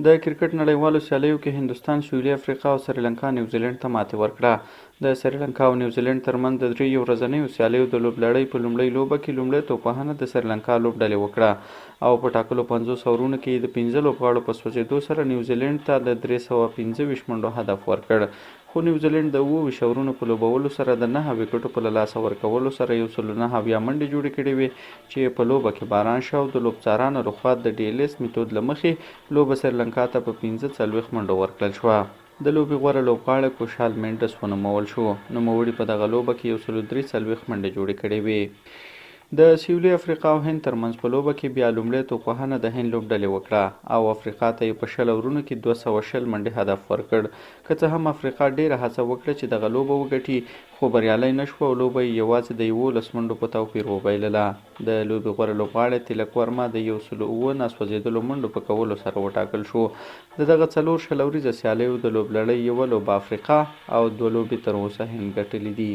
د کرکټ نړیوالو سیالیو کې هندوستان سویلي افریقا او سریلنکا نیوزلنډ ته ماتې ورکړه. د سریلنکا او نیوزلنډ ترمنځ د 3 ورځنیو سیالیو د لوبلړۍ په لومړۍ لوبه کې لومړی توپوهنه د سریلنکا لوبډلې وکړه او په ټاکلو 50 اورونو کې د 15 لوبغاړو په سوځېدو سره نیوزلنډ ته د 325 منډو هدف ورکړ. خو نیوزلنډ د 27 اورونو په لوبولو سره د 9 وکټو په لاسه ورکولو سره 109 منډې جوړې کړې وې چې په لوبه کې باران شو. د لوبڅارانو لخوا د ډیلس میتود له مخې لوبه سریلنکا ته په 45 منډو ورکړل شوه. د لوبې غوره لوبغاړی کوشال مینډس ونومول شو. نوموړي په دغه لوبه کې 143 منډې جوړې کړې وې. د سویلي افریقا او هند ترمنځ په لوبه کې بیا لومړی توپوهنه د هند لوبډلې وکړه او افریقا ته یې په 20 اورونو کې 220 منډې هدف ورکړ. که څه هم افریقا ډیره هڅه وکړه چې دغه لوبه وګټي خو بریالی نه شوه او لوبه یې یوازې د 11 منډو په توپیر وبایلله. د لوبې غوره لوبغاړی تیلک ورما د 107 ناسوځېدلو منډو په کولو سره وټاکل شو. د دغه 4 اوريزه سیالیو د لوبلړۍ یوه لوبه افریقا او 2 لوبې تر اوسه هند ګټلې دي.